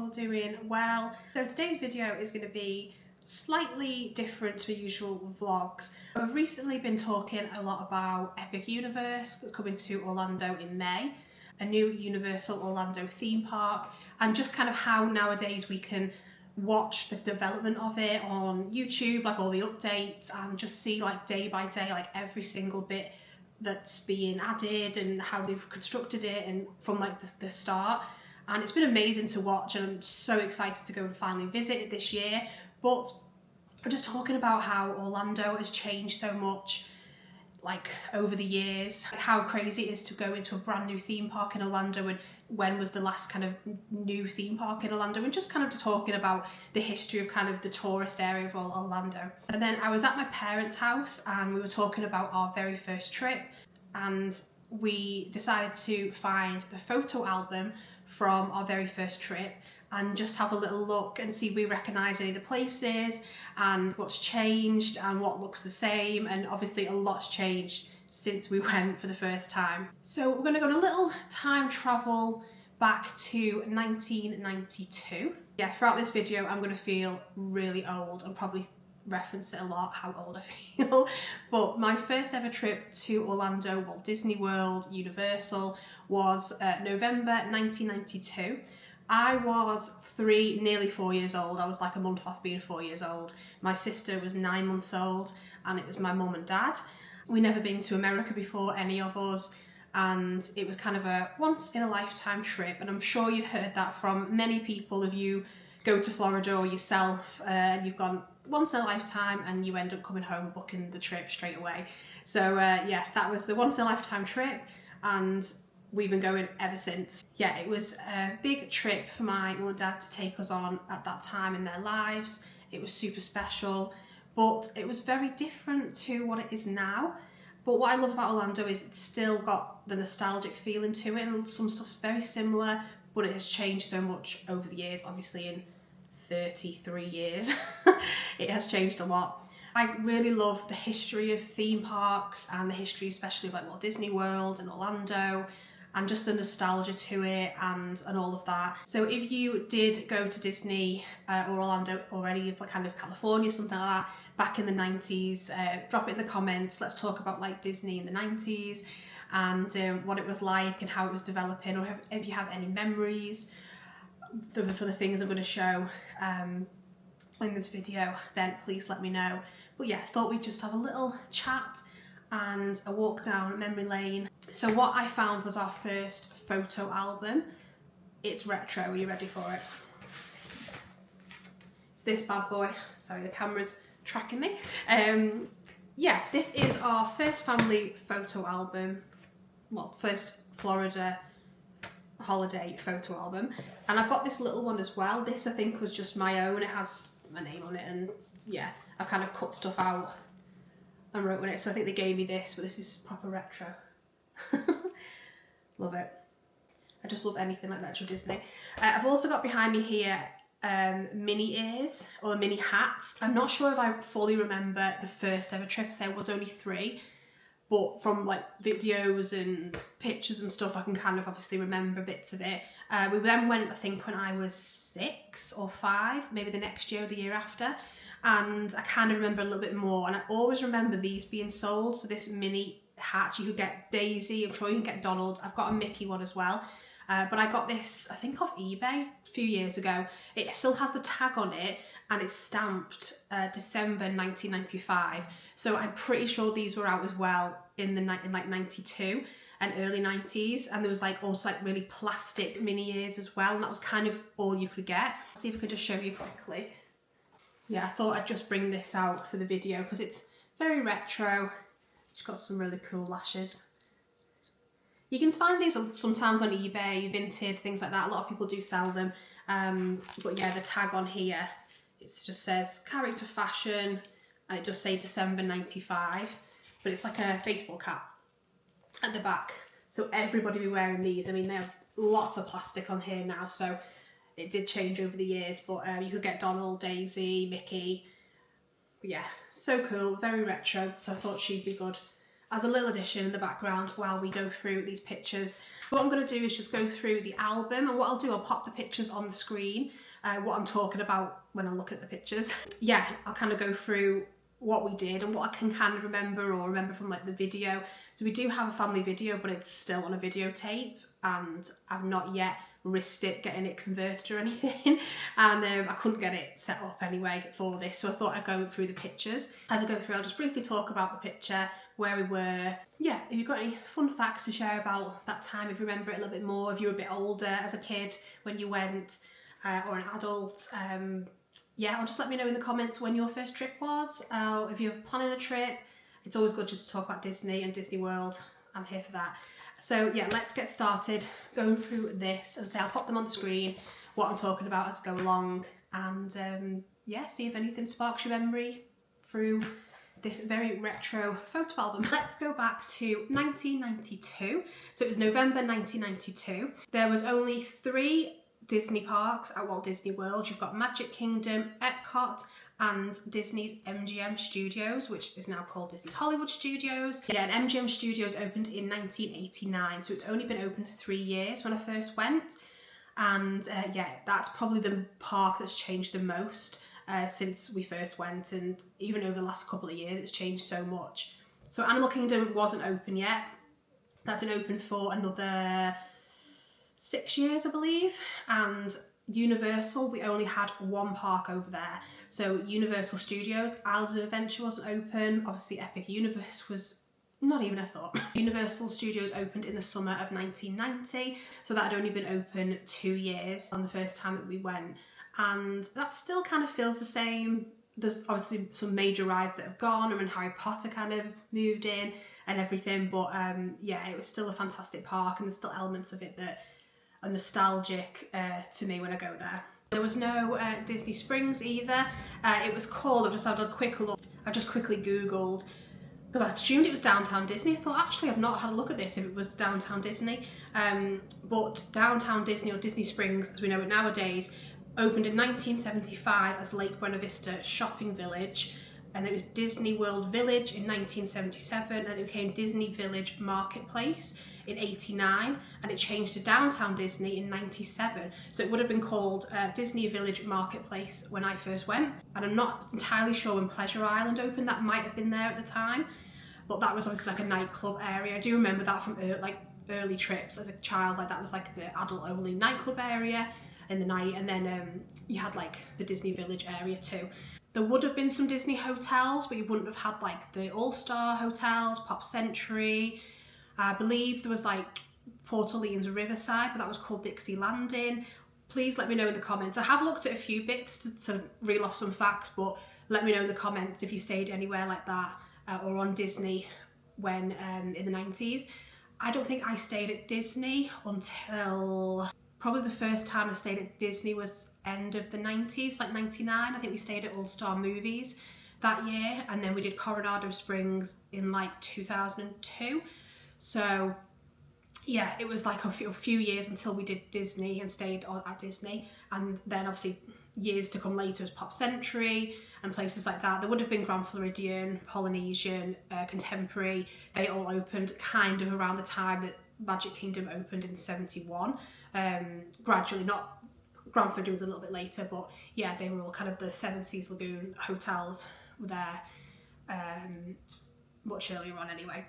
all doing well. So today's video is going to be slightly different to usual vlogs. I've recently been talking a lot about Epic Universe that's coming to Orlando in May, a new Universal Orlando theme park, and just kind of how nowadays we can watch the development of it on YouTube, like all the updates, and just see like day by day, like every single bit that's being added and how they've constructed it and from like the start. And it's been amazing to watch, and I'm so excited to go and finally visit it this year. But I'm just talking about how Orlando has changed so much like over the years, how crazy it is to go into a brand new theme park in Orlando, and when was the last kind of new theme park in Orlando, and just kind of talking about the history of kind of the tourist area of Orlando. And then I was at my parents' house and we were talking about our very first trip, and we decided to find the photo album from our very first trip and just have a little look and see if we recognise any of the places and what's changed and what looks the same. And obviously a lot's changed since we went for the first time. So we're going to go on a little time travel back to 1992. Yeah, throughout this video I'm going to feel really old and probably reference it a lot, how old I feel. But my first ever trip to Orlando, Walt Disney World, Universal, was November 1992. I was nearly 4 years old. I was like a month off being 4 years old. My sister was 9 months old, and it was my mum and dad. We'd never been to America before, any of us, and it was kind of a once in a lifetime trip. And I'm sure you've heard that from many people. If you go to Florida or yourself, you've gone once in a lifetime and you end up coming home booking the trip straight away. So yeah, that was the once in a lifetime trip, and we've been going ever since. Yeah, it was a big trip for my mum and dad to take us on at that time in their lives. It was super special, but it was very different to what it is now. But what I love about Orlando is it's still got the nostalgic feeling to it, and some stuff's very similar, but it has changed so much over the years. Obviously in 33 years, it has changed a lot. I really love the history of theme parks and the history especially of like Walt Disney World and Orlando, and just the nostalgia to it and all of that. So if you did go to Disney or Orlando already, kind of California, something like that, back in the 90s, drop it in the comments. Let's talk about like Disney in the 90s and what it was like and how it was developing, or if you have any memories for the things I'm going to show in this video, then please let me know. But yeah, I thought we'd just have a little chat and a walk down memory lane. So what I found was our first photo album. It's retro. Are you ready for it? It's this bad boy. Sorry, the camera's tracking me. Yeah, this is our first family photo album. Well, first Florida holiday photo album. And I've got this little one as well. This I think was just my own. It has my name on it, and yeah, I've kind of cut stuff out and wrote on it. So I think they gave me this, but this is proper retro. Love it. I just love anything like retro Disney. I've also got behind me here mini ears or mini hats. I'm not sure if I fully remember the first ever trip. There was only 3, but from like videos and pictures and stuff I can kind of obviously remember bits of it. We then went, I think, when I was 6 or 5, maybe the next year or the year after, and I kind of remember a little bit more. And I always remember these being sold. So this mini hat, you could get Daisy, I'm sure you can get Donald. I've got a Mickey one as well. But I got this, I think, off eBay a few years ago. It still has the tag on it, and it's stamped December 1995. So I'm pretty sure these were out as well in like 92 and early 90s. And there was like also like really plastic mini ears as well, and that was kind of all you could get. Let's see if I can just show you quickly. Yeah, I thought I'd just bring this out for the video because it's very retro. It's got some really cool lashes. You can find these sometimes on eBay, Vinted, things like that. A lot of people do sell them. But yeah, the tag on here, it just says character fashion, and it just say December 95. But it's like a baseball cap at the back. So everybody be wearing these. I mean, they have lots of plastic on here now, so it did change over the years. But you could get Donald, Daisy, Mickey. But yeah, so cool, very retro. So I thought she'd be good. as a little addition in the background while we go through these pictures. What I'm going to do is just go through the album, and what I'll do, I'll pop the pictures on the screen, what I'm talking about when I'm looking at the pictures. Yeah, I'll kind of go through what we did and what I can kind of remember or remember from like the video. So we do have a family video, but it's still on a videotape, and I've not yet risked it getting it converted or anything, and I couldn't get it set up anyway for this, so I thought I'd go through the pictures. As I go through, I'll just briefly talk about the picture, where we were. Yeah, if you've got any fun facts to share about that time, if you remember it a little bit more, if you were a bit older as a kid when you went, or an adult, yeah, or just let me know in the comments when your first trip was. If you're planning a trip, it's always good just to talk about Disney and Disney World. I'm here for that. So yeah, let's get started going through this. As I say, I'll pop them on the screen, what I'm talking about as I go along, and yeah, see if anything sparks your memory through this very retro photo album. Let's go back to 1992. So it was November 1992. There was only 3 Disney parks at Walt Disney World. You've got Magic Kingdom, Epcot, and Disney's MGM Studios, which is now called Disney's Hollywood Studios. Yeah, and MGM Studios opened in 1989, so it's only been open 3 years when I first went. And yeah, that's probably the park that's changed the most since we first went, and even over the last couple of years it's changed so much. So Animal Kingdom wasn't open yet. That didn't open for another 6 years, I believe. And Universal, we only had 1 park over there. So Universal Studios, Islands of Adventure wasn't open. Obviously Epic Universe was not even a thought. Universal Studios opened in the summer of 1990, so that had only been open 2 years on the first time that we went. And that still kind of feels the same. There's obviously some major rides that have gone, and Harry Potter kind of moved in and everything, but yeah, it was still a fantastic park, and there's still elements of it that are nostalgic to me when I go there. There was no Disney Springs either. It was called, I've just had a quick look, I've just quickly Googled, because I assumed it was Downtown Disney. I thought, actually, I've not had a look at this if it was Downtown Disney. But Downtown Disney, or Disney Springs, as we know it nowadays, opened in 1975 as Lake Buena Vista Shopping Village. And it was Disney World Village in 1977, and it became Disney Village Marketplace in 89, and it changed to Downtown Disney in 97. So it would have been called Disney Village Marketplace when I first went. And I'm not entirely sure when Pleasure Island opened, that might have been there at the time, but that was obviously like a nightclub area. I do remember that from like early trips as a child, like that was like the adult only nightclub area in the night, and then you had like the Disney Village area too. There would have been some Disney hotels, but you wouldn't have had like the All-Star hotels, Pop Century. I believe there was like Port Orleans Riverside, but that was called Dixie Landing. Please let me know in the comments. I have looked at a few bits to reel off some facts, but let me know in the comments if you stayed anywhere like that or on Disney when in the 90s. I don't think I stayed at Disney until probably the first time I stayed at Disney was end of the 90s, like 99. I think we stayed at All-Star Movies that year, and then we did Coronado Springs in like 2002. So yeah, it was like a few years until we did Disney and stayed at Disney, and then obviously years to come later was Pop Century and places like that. There would have been Grand Floridian, Polynesian, Contemporary. They all opened kind of around the time that Magic Kingdom opened in 71. Gradually, not Grand Floridian was a little bit later, but yeah, they were all kind of the Seven Seas Lagoon hotels were there much earlier on anyway.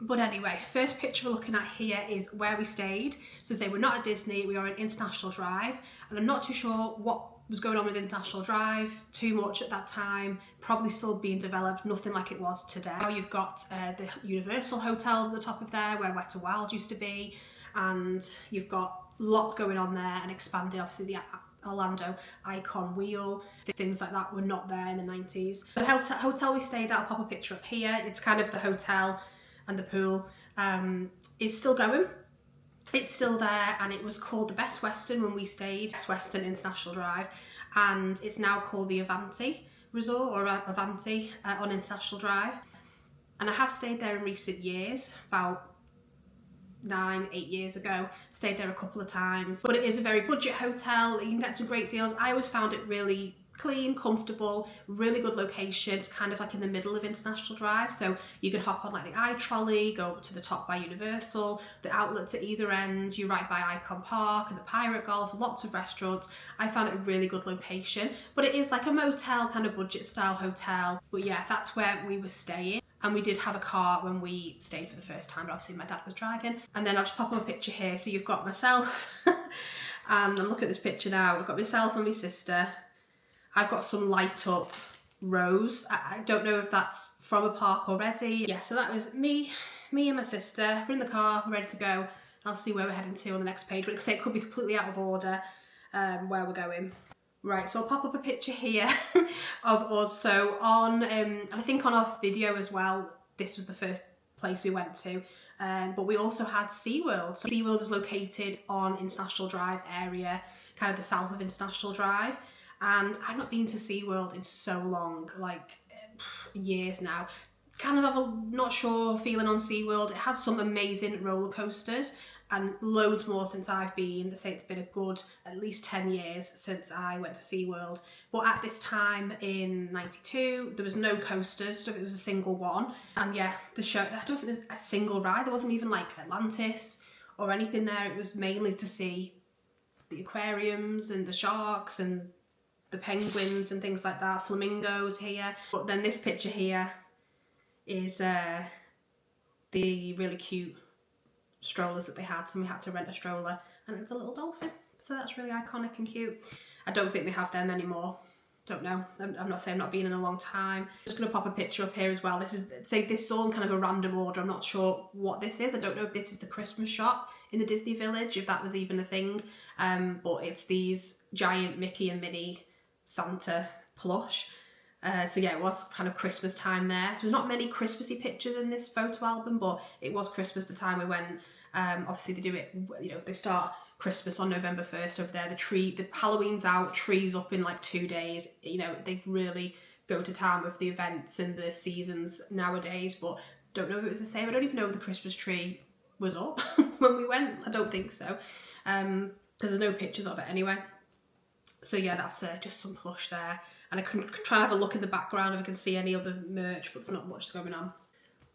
But anyway, first picture we're looking at here is where we stayed. So say we're not at Disney, we are at International Drive, and I'm not too sure what was going on with International Drive too much at that time. Probably still being developed, nothing like it was today. Now you've got the Universal hotels at the top of there, where Wet n Wild used to be, and you've got lots going on there and expanding. Obviously the Orlando Icon Wheel, things like that were not there in the 90s. The hotel we stayed at, I'll pop a picture up here. It's kind of the hotel and the pool. It's still going. It's still there, and it was called the Best Western when we stayed, Best Western International Drive, and it's now called the Avanti Resort, or Avanti on International Drive. And I have stayed there in recent years, about 9-8 years ago, stayed there a couple of times, but it is a very budget hotel. You can get some great deals. I always found it really clean, comfortable, really good location. It's kind of like in the middle of International Drive, so you can hop on like the I-trolley, go up to the top by Universal, the outlets at either end, you're right by Icon Park and the Pirate Golf, lots of restaurants. I found it a really good location, but it is like a motel, kind of budget style hotel. But yeah, that's where we were staying. And we did have a car when we stayed for the first time, but obviously my dad was driving. And then I'll just pop up a picture here. So you've got myself, and I'm looking at this picture now. We've got myself and my sister. I've got some light up rose. I don't know if that's from a park already. Yeah, so that was me and my sister. We're in the car, we're ready to go. I'll see where we're heading to on the next page, but it could be completely out of order where we're going. Right, so I'll pop up a picture here of us. So on, and I think on our video as well, this was the first place we went to. But we also had SeaWorld. So SeaWorld is located on International Drive area, kind of the south of International Drive. And I've not been to SeaWorld in so long, like years now. Kind of have a not sure feeling on SeaWorld. It has some amazing roller coasters and loads more since I've been. They say it's been a good at least 10 years since I went to SeaWorld. But at this time in '92, there was no coasters, it was a single one. And yeah, the show, I don't think there's a single ride. There wasn't even like Atlantis or anything there. It was mainly to see the aquariums and the sharks and the penguins and things like that, flamingos here. But then this picture here is the really cute strollers that they had, so we had to rent a stroller, and it's a little dolphin, so that's really iconic and cute. I don't think they have them anymore, don't know. I'm not saying I've not been in a long time. Just gonna pop a picture up here as well. This is all in kind of a random order. I'm not sure what this is. I don't know if this is the Christmas shop in the Disney Village, if that was even a thing, but it's these giant Mickey and Minnie Santa plush. So yeah, it was kind of Christmas time there. So there's not many Christmassy pictures in this photo album, but it was Christmas the time we went. Obviously they do it, you know, they start Christmas on November 1st over there. The Halloween's out, trees up in like 2 days. You know, they really go to town with the events and the seasons nowadays, but don't know if it was the same. I don't even know if the Christmas tree was up when we went. I don't think so, because there's no pictures of it anyway. So yeah, that's just some plush there. And I can try and have a look in the background if I can see any other merch, but there's not much going on.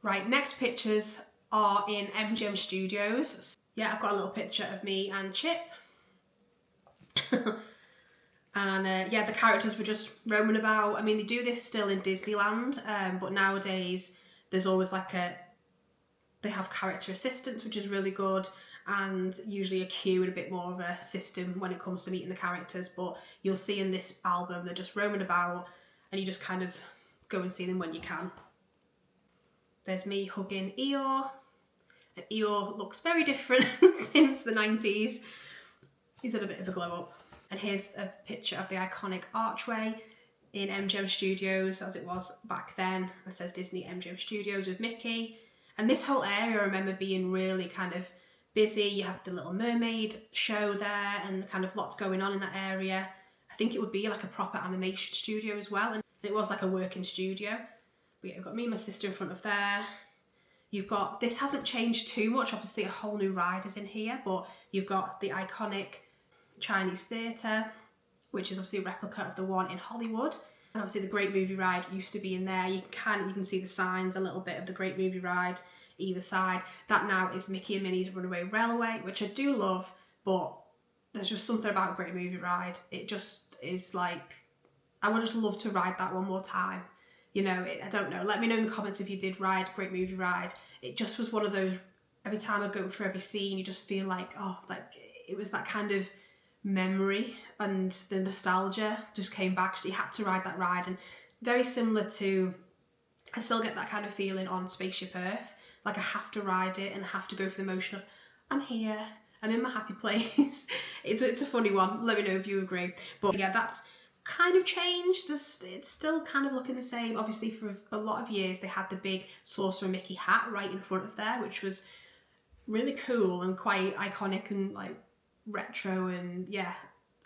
Right, next pictures are in MGM Studios. Yeah, I've got a little picture of me and Chip. And yeah, the characters were just roaming about. I mean, they do this still in Disneyland, but nowadays there's always like they have character assistants, which is really good. And usually a queue and a bit more of a system when it comes to meeting the characters, but you'll see in this album they're just roaming about and you just kind of go and see them when you can. There's me hugging Eeyore, and Eeyore looks very different since the 90s. He's had a bit of a glow up. And here's a picture of the iconic archway in MGM Studios as it was back then. It says Disney MGM Studios with Mickey. And this whole area I remember being really kind of busy. You have the Little Mermaid show there and kind of lots going on in that area. I think it would be like a proper animation studio as well, and it was like a working studio. But yeah, we've got me and my sister in front of there. You've got, this hasn't changed too much, obviously a whole new ride is in here, but you've got the iconic Chinese theatre, which is obviously a replica of the one in Hollywood. And obviously the Great Movie Ride used to be in there. You can see the signs a little bit of the Great Movie Ride either side. That now is Mickey and Minnie's Runaway Railway, which I do love, but there's just something about a Great Movie Ride. It just is like, I would just love to ride that one more time. You know, I don't know. Let me know in the comments if you did ride Great Movie Ride. It just was one of those, every time I go for every scene, you just feel like, oh, like it was that kind of memory and the nostalgia just came back. So you had to ride that ride, and very similar to, I still get that kind of feeling on Spaceship Earth. Like I have to ride it and have to go through the motion of, I'm here, I'm in my happy place. It's a funny one, let me know if you agree. But yeah, that's kind of changed. It's still kind of looking the same. Obviously for a lot of years they had the big Sorcerer Mickey hat right in front of there, which was really cool and quite iconic and like retro, and yeah,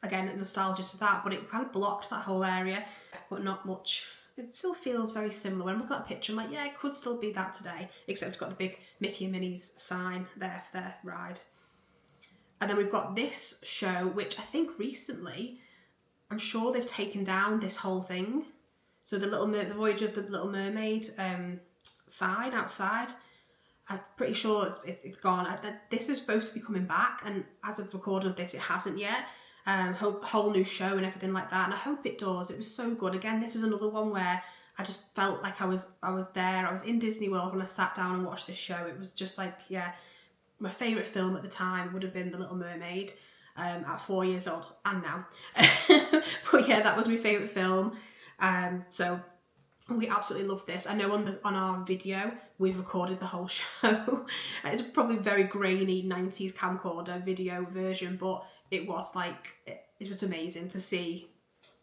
again, nostalgia to that, but it kind of blocked that whole area, but not much. It still feels very similar. When I look at that picture, I'm like, yeah, it could still be that today, except it's got the big Mickey and Minnie's sign there for their ride. And then we've got this show, which I think recently I'm sure they've taken down this whole thing. So the Voyage of the Little Mermaid sign outside, I'm pretty sure it's gone. This is supposed to be coming back, and as of recording of this, it hasn't yet. Whole new show and everything like that, and I hope it does. It was so good. Again, this was another one where I just felt like I was there. I was in Disney World when I sat down and watched this show. It was just like, yeah, my favourite film at the time would have been The Little Mermaid at 4 years old, and now. But yeah, that was my favourite film. So we absolutely loved this. I know on our video we've recorded the whole show. It's probably very grainy 90s camcorder video version, but it was like, it was amazing to see,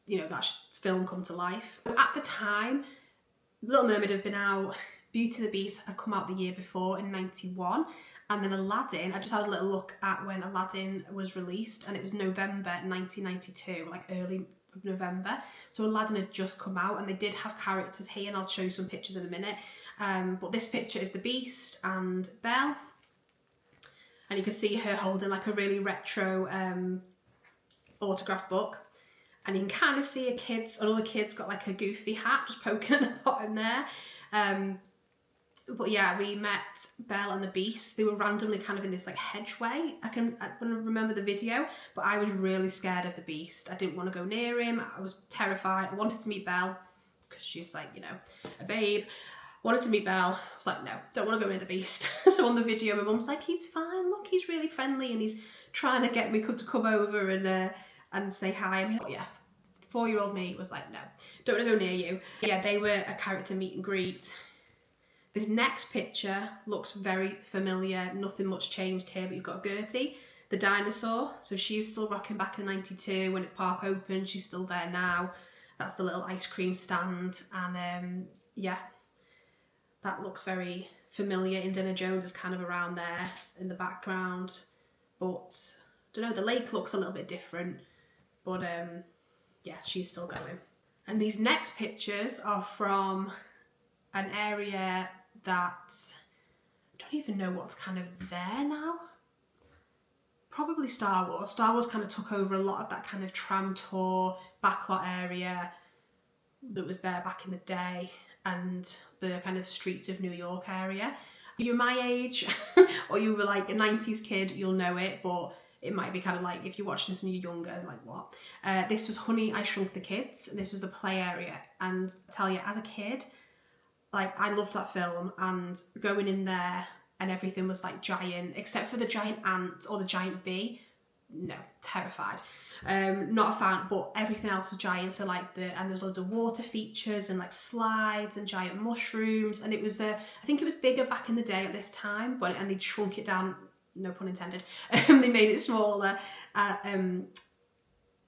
you know, that film come to life. At the time, Little Mermaid had been out, Beauty and the Beast had come out the year before in 91, and then Aladdin, I just had a little look at when Aladdin was released, and it was November 1992, like early November. So Aladdin had just come out, and they did have characters here, and I'll show you some pictures in a minute. But this picture is the Beast and Belle, and you can see her holding like a really retro autograph book, and you can kind of see another kid's got like a goofy hat just poking at the bottom there. But yeah, we met Belle and the Beast. They were randomly kind of in this like hedgeway. I remember the video, but I was really scared of the Beast. I didn't want to go near him. I was terrified. I wanted to meet Belle because she's like, you know, a babe. Wanted to meet Belle. I was like, no, don't want to go near the Beast. So on the video, my mum's like, he's fine. Look, he's really friendly, and he's trying to get me to come over and say hi. I mean, yeah, 4-year-old me was like, no, don't want to go near you. Yeah, they were a character meet and greet. This next picture looks very familiar. Nothing much changed here, but you've got Gertie, the dinosaur. So she was still rocking back in 92 when the park opened. She's still there now. That's the little ice cream stand. And yeah, that looks very familiar. Indiana Jones is kind of around there in the background. But, I don't know, the lake looks a little bit different. But yeah, she's still going. And these next pictures are from an area that I don't even know what's kind of there now. Probably Star Wars. Star Wars kind of took over a lot of that kind of tram tour, backlot area that was there back in the day, and the kind of streets of New York area. If you're my age or you were like a 90s kid, you'll know it, but it might be kind of like, if you watch this and you're younger, like what? This was Honey, I Shrunk the Kids, and this was the play area. And I tell you, as a kid, like, I loved that film, and going in there and everything was like giant, except for the giant ant or the giant bee. No, terrified. Not a fan, but everything else was giant. So like and there's loads of water features and like slides and giant mushrooms. And it was, I think it was bigger back in the day at this time, and they shrunk it down, no pun intended. They made it smaller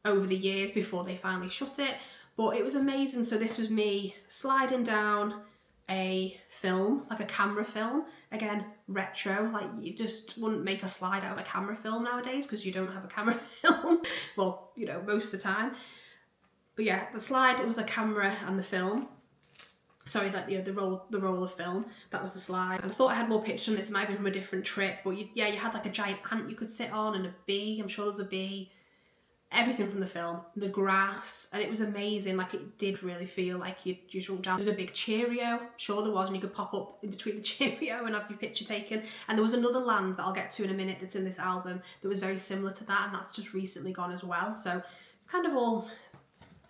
over the years before they finally shut it. But it was amazing. So this was me sliding down a film, like a camera film, again retro, like you just wouldn't make a slide out of a camera film nowadays because you don't have a camera film, well, you know, most of the time. But yeah, the slide, it was a camera and the film, sorry, like, you know, the roll of film, that was the slide. And I thought I had more pictures on this, it might have been from a different trip, but you had like a giant ant you could sit on, and a bee, I'm sure there was a bee. Everything from the film, the grass, and it was amazing. Like, it did really feel like you shrunk down. There was a big Cheerio, sure there was, and you could pop up in between the Cheerio and have your picture taken. And there was another land that I'll get to in a minute that's in this album that was very similar to that, and that's just recently gone as well. So it's kind of all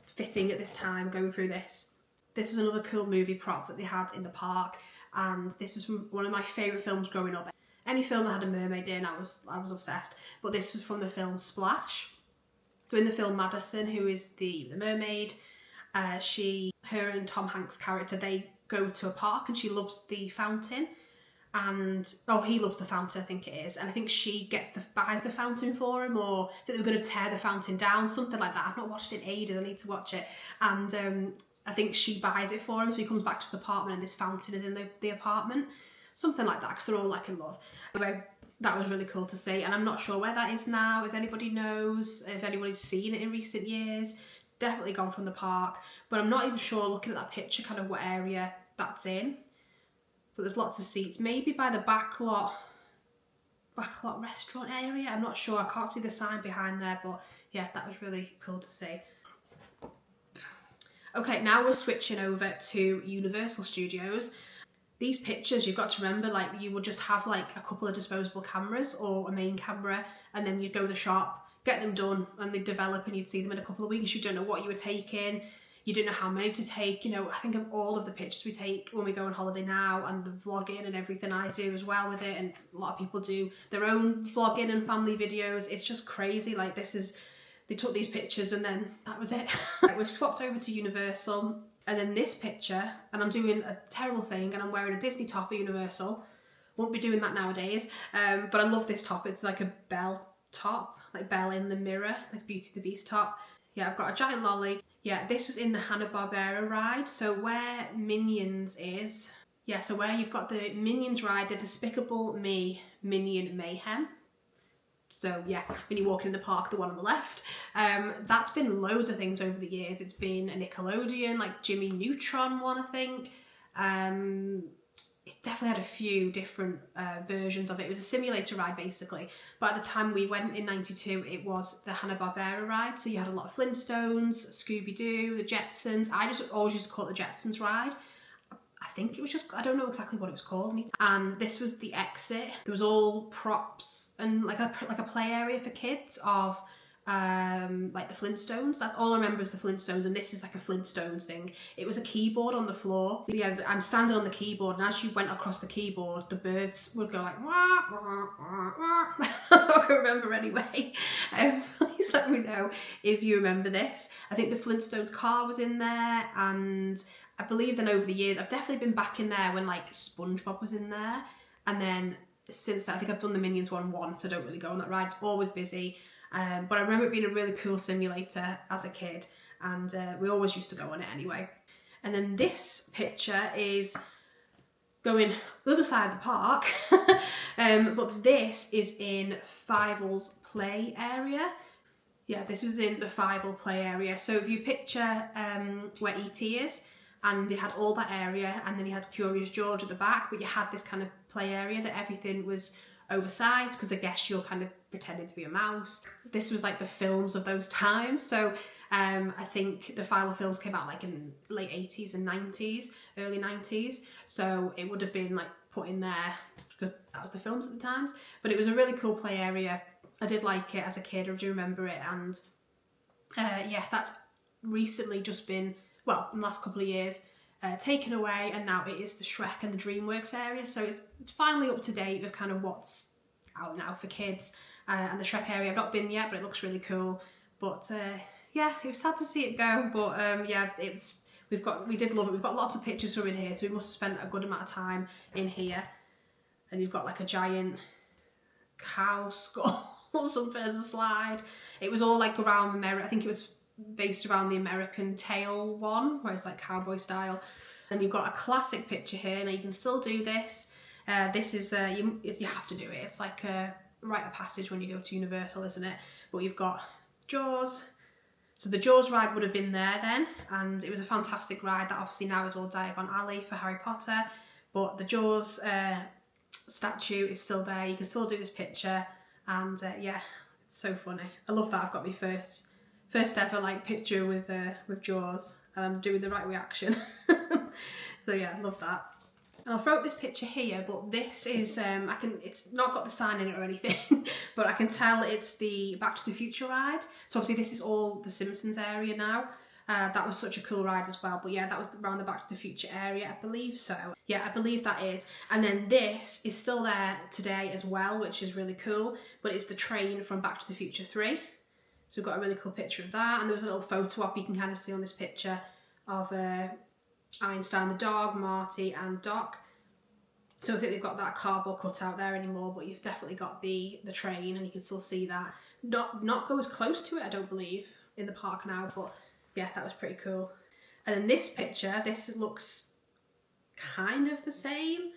fitting at this time going through this. This was another cool movie prop that they had in the park, and this was from one of my favourite films growing up. Any film that had a mermaid in, I was obsessed. But this was from the film Splash. So in the film, Madison, who is the mermaid, her and Tom Hanks' character, they go to a park, and she loves the fountain, and he loves the fountain, I think it is, and I think she buys the fountain for him, or that they were going to tear the fountain down, something like that. I've not watched it in ages, I need to watch it. And I think she buys it for him, so he comes back to his apartment and this fountain is in the apartment, something like that, because they're all like in love. Anyway, that was really cool to see, and I'm not sure where that is now, if anybody knows, if anybody's seen it in recent years. It's definitely gone from the park, but I'm not even sure, looking at that picture, kind of what area that's in. But there's lots of seats, maybe by the backlot restaurant area, I'm not sure, I can't see the sign behind there, but yeah, that was really cool to see. Okay, now we're switching over to Universal Studios. These pictures, you've got to remember, like, you would just have like a couple of disposable cameras or a main camera, and then you'd go to the shop, get them done, and they'd develop, and you'd see them in a couple of weeks. You don't know what you were taking, you don't know how many to take. You know, I think of all of the pictures we take when we go on holiday now, and the vlogging and everything I do as well with it, and a lot of people do their own vlogging and family videos. It's just crazy. Like, they took these pictures and then that was it. We've swapped over to Universal, and then this picture, and I'm doing a terrible thing and I'm wearing a Disney top at Universal. Won't be doing that nowadays, but I love this top. It's like a Belle top, like Belle in the mirror, like Beauty and the Beast top. Yeah, I've got a giant lolly. Yeah, this was in the Hanna-Barbera ride. So where Minions is, yeah, so where you've got the Minions ride, the Despicable Me Minion Mayhem. So yeah, when you're walking in the park, the one on the left. That's been loads of things over the years. It's been a Nickelodeon, like Jimmy Neutron one, I think. It's definitely had a few different versions of it. It was a simulator ride basically. But at the time we went in '92, it was the Hanna-Barbera ride. So you had a lot of Flintstones, Scooby-Doo, the Jetsons. I just always used to call it the Jetsons ride. I think it was just, I don't know exactly what it was called. And this was the exit. There was all props and like a play area for kids of like the Flintstones. That's all I remember is the Flintstones, and this is like a Flintstones thing. It was a keyboard on the floor. Yeah, I'm standing on the keyboard, and as you went across the keyboard, the birds would go like, wah, wah, wah, wah. That's what I can remember anyway. Please let me know if you remember this. I think the Flintstones car was in there, and I believe then over the years, I've definitely been back in there when like SpongeBob was in there. And then since then, I think I've done the Minions one once. I don't really go on that ride. It's always busy. But I remember it being a really cool simulator as a kid. And we always used to go on it anyway. And then this picture is going the other side of the park. But this is in Fievel's play area. Yeah, this was in the Fievel play area. So if you picture where E.T. is, and they had all that area, and then you had Curious George at the back, but you had this kind of play area that everything was oversized, because I guess you're kind of pretending to be a mouse. This was like the films of those times. So I think the Fievel films came out like in late 80s and 90s, early 90s. So it would have been like put in there because that was the films at the times. But it was a really cool play area. I did like it as a kid, I do remember it. And yeah, that's recently just been, well, in the last couple of years, taken away, and now it is the Shrek and the DreamWorks area. So it's finally up to date with kind of what's out now for kids. And the Shrek area, I've not been yet, but it looks really cool. But yeah, it was sad to see it go. But yeah, we did love it. We've got lots of pictures from in here, so we must have spent a good amount of time in here. And you've got like a giant cow skull or something as a slide. It was all like around America. I think it was based around the American Tail one, where it's like cowboy style. And you've got a classic picture here. Now you can still do this. This is you have to do it. It's like a rite of passage when you go to Universal, isn't it? But you've got Jaws. So the Jaws ride would have been there then, and it was a fantastic ride. That obviously now is all Diagon Alley for Harry Potter. But the Jaws statue is still there. You can still do this picture, and yeah, it's so funny. I love that. I've got my first ever like picture with Jaws, and I'm doing the right reaction. So yeah, I love that. And I'll throw up this picture here, but this is it's not got the sign in it or anything, but I can tell it's the Back to the Future ride. So obviously this is all the Simpsons area now. That was such a cool ride as well. But yeah, that was around the Back to the Future area, I believe so. Yeah, I believe that is. And then this is still there today as well, which is really cool. But it's the train from Back to the Future 3. So we've got a really cool picture of that. And there was a little photo op you can kind of see on this picture of Einstein the dog, Marty and Doc. Don't think they've got that cardboard cut out there anymore, but you've definitely got the train, and you can still see that. Not go as close to it, I don't believe, in the park now, but yeah, that was pretty cool. And then this picture, this looks kind of the same.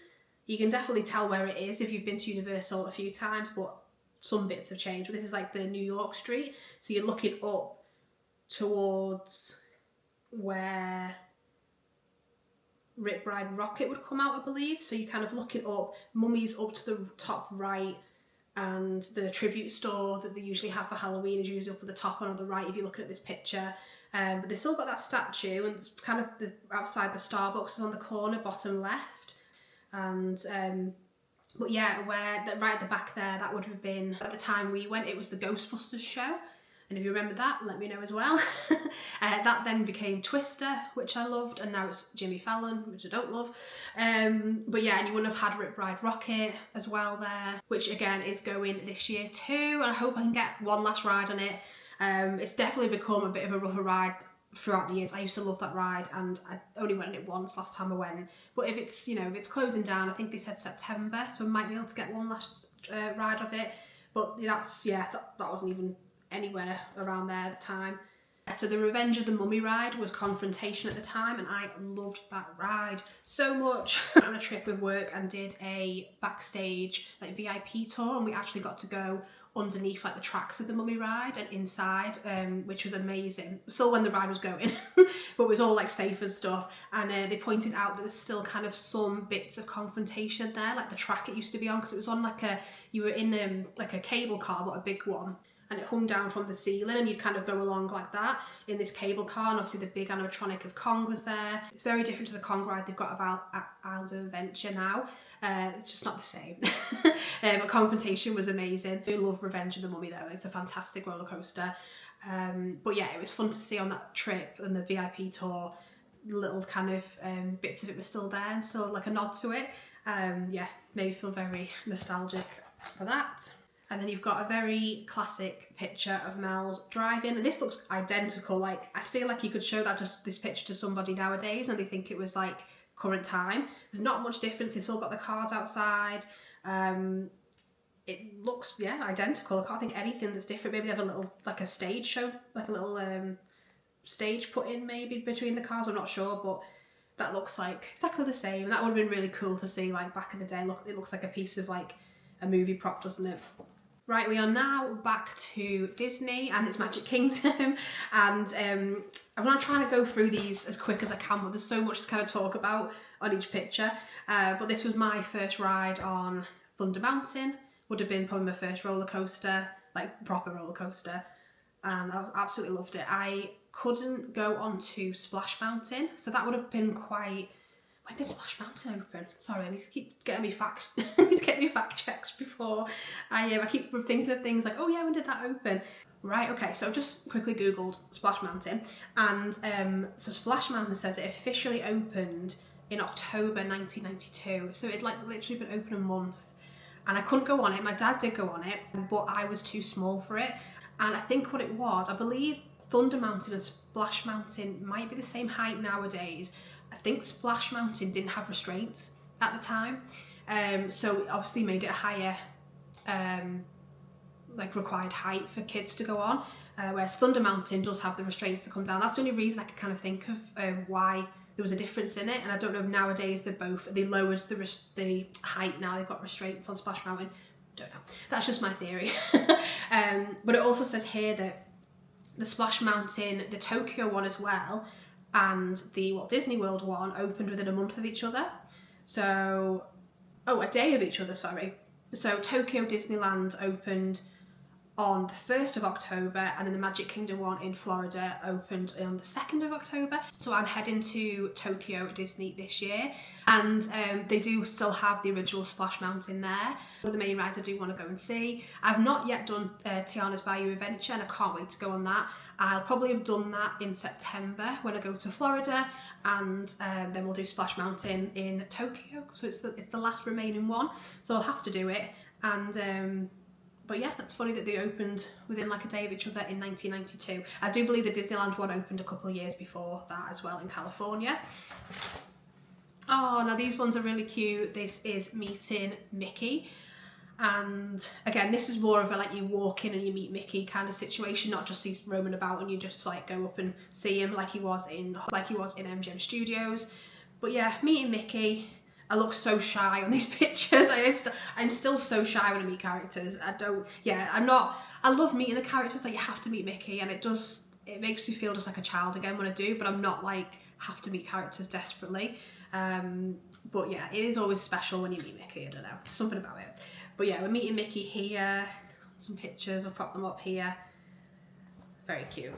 You can definitely tell where it is if you've been to Universal a few times, but some bits have changed. But this is like the New York street, so you're looking up towards where Rip Ride Rocket would come out, I believe. So you're kind of looking up, Mummy's up to the top right, and the tribute store that they usually have for Halloween is usually up at the top and on the right if you're looking at this picture. But they've still got that statue, and it's kind of outside the Starbucks is on the corner, bottom left. And but yeah, right at the back there, that would have been, at the time we went, it was the Ghostbusters show. And if you remember that, let me know as well. That then became Twister, which I loved, and now it's Jimmy Fallon, which I don't love. But yeah, and you wouldn't have had Rip Ride Rocket as well there, which again is going this year too, and I hope I can get one last ride on it. It's definitely become a bit of a rougher ride throughout the years. I used to love that ride, and I only went on it once last time I went. But if it's, if it's closing down, I think they said September, so I might be able to get one last ride of it. But that's, yeah, that wasn't even anywhere around there at the time. So the Revenge of the Mummy ride was Confrontation at the time, and I loved that ride so much. I went on a trip with work and did a backstage VIP tour, and we actually got to go underneath the tracks of the Mummy ride and inside, which was amazing. Still when the ride was going, but it was all safe and stuff. And they pointed out that there's still kind of some bits of confrontation there, like the track it used to be on, because it was on you were in a cable car, but a big one. And it hung down from the ceiling, and you'd kind of go along like that in this cable car, and obviously the big animatronic of Kong was there. It's very different to the Kong ride they've got of Islands of Adventure now. It's just not the same. But Confrontation was amazing. I love Revenge of the Mummy though. It's a fantastic roller coaster. But yeah, it was fun to see on that trip and the VIP tour. Little kind of bits of it were still there, and still a nod to it. Yeah, made me feel very nostalgic for that. And then you've got a very classic picture of Mel's driving. And this looks identical. I feel like you could show this picture to somebody nowadays and they think it was current time. There's not much difference. They've still got the cars outside. It looks, yeah, identical. I can't think anything that's different. Maybe they have a little, a stage show, a little stage put in maybe between the cars. I'm not sure, but that looks exactly the same. And that would have been really cool to see back in the day. Look, it looks like a piece of a movie prop, doesn't it? Right, we are now back to Disney and its Magic Kingdom, and I'm not trying to go through these as quick as I can, but there's so much to kind of talk about on each picture. But this was my first ride on Thunder Mountain, would have been probably my first roller coaster, proper roller coaster, and I absolutely loved it. I couldn't go onto Splash Mountain, so that would have been quite... When did Splash Mountain open? Sorry, I need to keep getting me fact checks before I keep thinking of things oh yeah, when did that open? Right, okay, so I've just quickly googled Splash Mountain, and so Splash Mountain says it officially opened in October 1992, so it'd literally been open a month, and I couldn't go on it. My dad did go on it, but I was too small for it, and I think what it was, I believe Thunder Mountain and Splash Mountain might be the same height nowadays. I think Splash Mountain didn't have restraints at the time, so it obviously made it a higher required height for kids to go on, whereas Thunder Mountain does have the restraints to come down. That's the only reason I could kind of think of why there was a difference in it, and I don't know if nowadays they lowered the height now, they've got restraints on Splash Mountain. Don't know, that's just my theory. But it also says here that the Splash Mountain, the Tokyo one as well, and the Walt Disney World one opened within a month of each other. So, a day of each other, sorry. So Tokyo Disneyland opened on the 1st of October, and then the Magic Kingdom one in Florida opened on the 2nd of October. So I'm heading to Tokyo Disney this year, and they do still have the original Splash Mountain there. One of the main rides I do want to go and see. I've not yet done Tiana's Bayou Adventure, and I can't wait to go on that. I'll probably have done that in September when I go to Florida, and then we'll do Splash Mountain in Tokyo, so it's the last remaining one, so I'll have to do it. And but yeah, that's funny that they opened within a day of each other in 1992. I do believe the Disneyland one opened a couple of years before that as well in California. Oh, now these ones are really cute. This is Meeting Mickey. And again, this is more of a you walk in and you meet Mickey kind of situation, not just he's roaming about and you just go up and see him like he was in MGM Studios. But yeah, Meeting Mickey. I look so shy on these pictures. I'm still so shy when I meet characters. I love meeting the characters. You have to meet Mickey, and it makes me feel just like a child again when I do, but I'm not have to meet characters desperately. But yeah, it is always special when you meet Mickey. I don't know, something about it. But yeah, we're meeting Mickey here. Some pictures, I'll pop them up here. Very cute.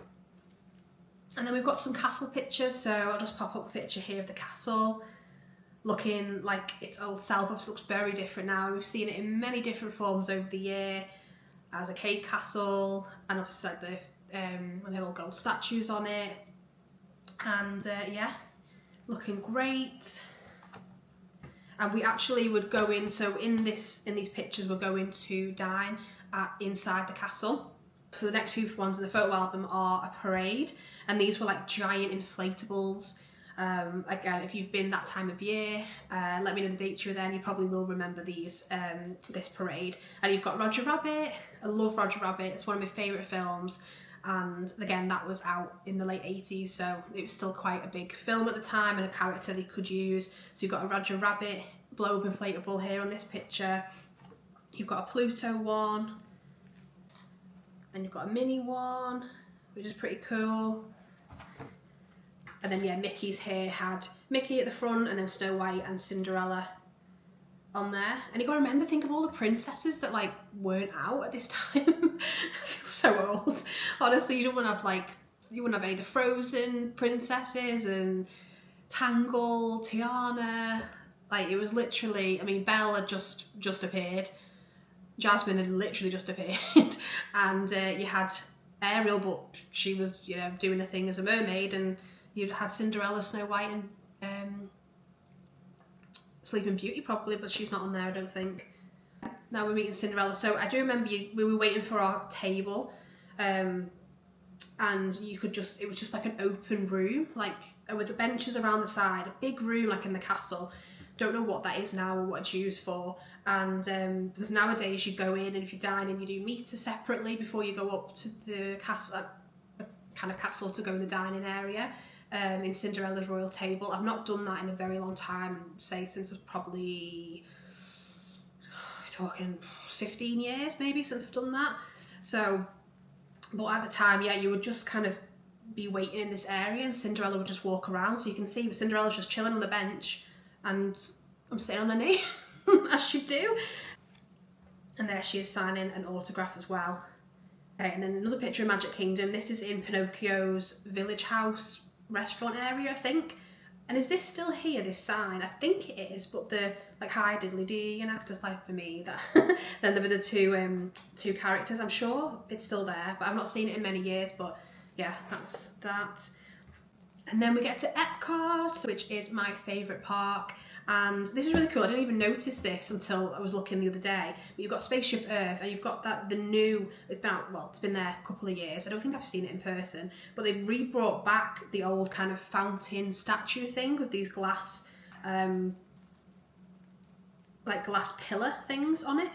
And then we've got some castle pictures, so I'll just pop up a picture here of the castle, looking like its old self. It looks very different now. We've seen it in many different forms over the year, as a cave castle, and obviously like when they have all gold statues on it. And yeah, looking great. And we actually would go in, so in these pictures we're going to dine inside the castle. So the next few ones in the photo album are a parade, and these were like giant inflatables. Again, if you've been that time of year, let me know the dates you were there, and you probably will remember these this parade. And you've got Roger Rabbit. I love Roger Rabbit, it's one of my favourite films, and again that was out in the late 80s, so it was still quite a big film at the time and a character they could use. So you've got a Roger Rabbit blow up inflatable here on this picture, you've got a Pluto one, and you've got a mini one, which is pretty cool. And then yeah, Mickey's here had Mickey at the front, and then Snow White and Cinderella on there. And you got to remember, think of all the princesses that like weren't out at this time. I feel so old. Honestly, you wouldn't have any of the Frozen princesses and Tangled, Tiana. Like it was literally, I mean, Belle had just appeared. Jasmine had literally just appeared. And you had Ariel, but she was, you know, doing a thing as a mermaid, and you'd had Cinderella, Snow White, and Sleeping Beauty probably, but she's not on there, I don't think. Now we're meeting Cinderella. So I do remember we were waiting for our table, and you could it was just like an open room, like with the benches around the side, a big room like in the castle. Don't know what that is now or what it's used for. And because nowadays you go in, and if you dine in, you do meter separately before you go up to the castle, a kind of castle to go in the dining area. In Cinderella's royal table, I've not done that in a very long time, say since probably, we're talking 15 years maybe since I've done that. So, but at the time, yeah, you would just kind of be waiting in this area, and Cinderella would just walk around. So you can see Cinderella's just chilling on the bench, and I'm sitting on her knee, as she do. And there she is signing an autograph as well. Okay, and then another picture of Magic Kingdom. This is in Pinocchio's village house restaurant area, I think. And is this still here, this sign? I think it is, but the like hi diddly dee, an actor's life for me, that then there were the two characters. I'm sure it's still there, but I've not seen it in many years. But yeah, that's that. And then we get to Epcot, which is my favourite park. And this is really cool. I didn't even notice this until I was looking the other day. But you've got Spaceship Earth, and you've got the new, it's been out, well, it's been there a couple of years. I don't think I've seen it in person, but they re-brought back the old kind of fountain statue thing with these glass, like glass pillar things on it.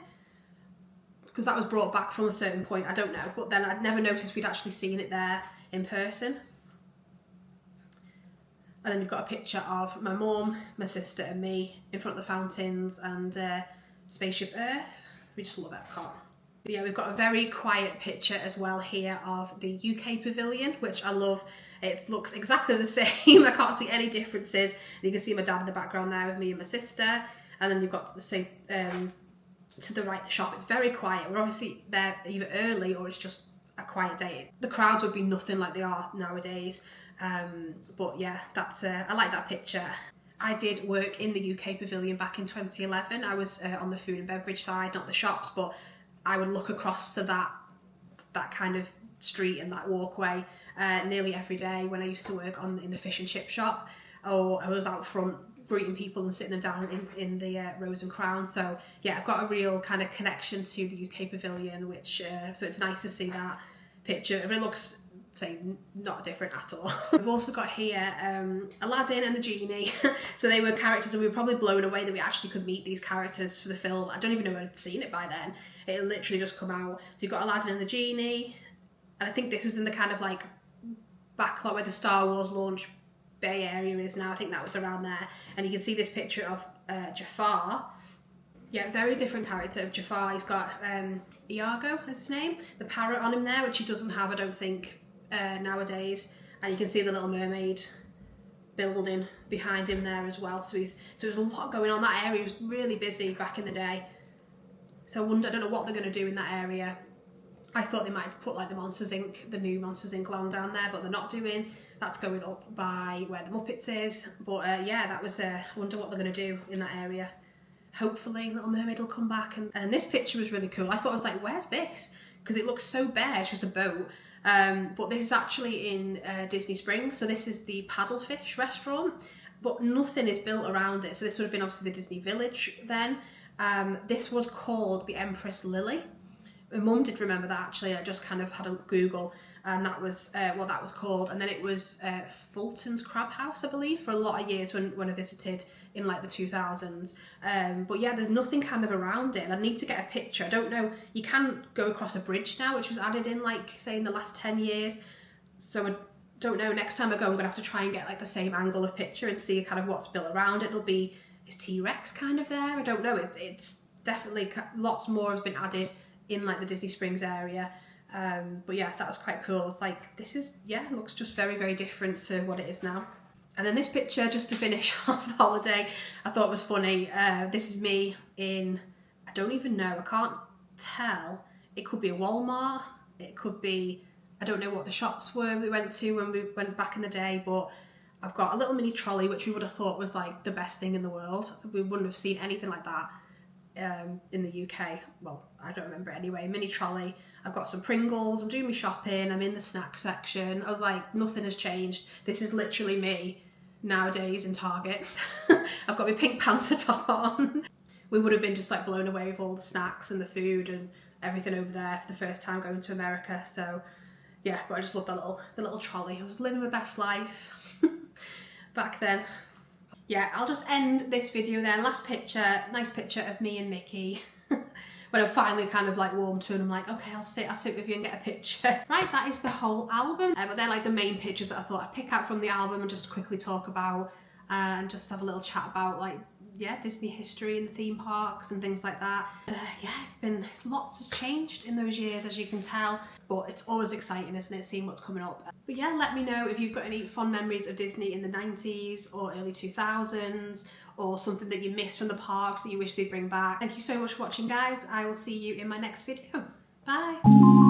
Because that was brought back from a certain point, I don't know. But then I'd never noticed we'd actually seen it there in person. And then you've got a picture of my mum, my sister and me in front of the fountains, and Spaceship Earth. We just love Epcot. But yeah, we've got a very quiet picture as well here of the UK pavilion, which I love. It looks exactly the same. I can't see any differences. And you can see my dad in the background there with me and my sister. And then you've got to the right, the shop. It's very quiet. We're obviously there either early or it's just a quiet day. The crowds would be nothing like they are nowadays. But yeah, that's I like that picture. I did work in the UK pavilion back in 2011. I was on the food and beverage side, not the shops, but I would look across to that kind of street and that walkway nearly every day when I used to work in the fish and chip shop, or I was out front greeting people and sitting them down in the Rose and Crown. So yeah, I've got a real kind of connection to the UK pavilion, which so it's nice to see that picture. It looks, say, not different at all. We've also got here Aladdin and the Genie. So they were characters, and we were probably blown away that we actually could meet these characters for the film. I don't even know I'd seen it by then. It had literally just come out. So you've got Aladdin and the Genie, and I think this was in the kind of like back like where the Star Wars launch Bay Area is now. I think that was around there. And you can see this picture of Jafar. Yeah, very different character of Jafar. He's got Iago, is his name, the parrot on him there, which he doesn't have, I don't think, nowadays. And you can see the Little Mermaid building behind him there as well. So there's a lot going on. That area was really busy back in the day. So I don't know what they're going to do in that area. I thought they might have put like the Monsters Inc., the new Monsters Inc. land down there, but they're not doing. That's going up by where the Muppets is. But yeah, that was, I wonder what they're going to do in that area. Hopefully Little Mermaid will come back. And this picture was really cool. I thought, I was like, where's this? Because it looks so bare, it's just a boat. But this is actually in Disney Springs. So this is the Paddlefish restaurant, but nothing is built around it. So this would have been obviously the Disney Village then. This was called the Empress Lily. My mum did remember that actually. I just kind of had a Google, and that was what that was called. And then it was Fulton's Crab House, I believe, for a lot of years when I visited in like the 2000s. But yeah, there's nothing kind of around it, and I need to get a picture. I don't know, you can go across a bridge now, which was added in like, say, in the last 10 years. So I don't know, next time I go I'm gonna have to try and get like the same angle of picture and see kind of what's built around it. There'll be, is T-Rex kind of there? I don't know, it's definitely, lots more has been added in like the Disney Springs area. But yeah, that was quite cool. It's like, this is, yeah, looks just very, very different to what it is now. And then this picture, just to finish off the holiday, I thought was funny. This is me in, I don't even know, I can't tell. It could be a Walmart, it could be, I don't know what the shops were we went to when we went back in the day, but I've got a little mini trolley, which we would have thought was like the best thing in the world. We wouldn't have seen anything like that in the UK. Well, I don't remember it anyway. Mini trolley. I've got some Pringles, I'm doing my shopping, I'm in the snack section. I was like, nothing has changed. This is literally me nowadays in Target. I've got my Pink Panther top on. We would have been just like blown away with all the snacks and the food and everything over there for the first time going to America. So yeah, but I just love the little trolley. I was living my best life back then. Yeah, I'll just end this video then. Last picture, nice picture of me and Mickey. When I'm finally kind of like warm to, and I'm like, okay, I'll sit with you and get a picture. Right, that is the whole album. But they're like the main pictures that I thought I'd pick out from the album and just quickly talk about, and just have a little chat about, like, yeah, Disney history and the theme parks and things like that. Yeah, lots has changed in those years, as you can tell, but it's always exciting, isn't it, seeing what's coming up. But yeah, let me know if you've got any fond memories of Disney in the 90s or early 2000s, or something that you missed from the parks that you wish they'd bring back. Thank you so much for watching, guys. I will see you in my next video. Bye.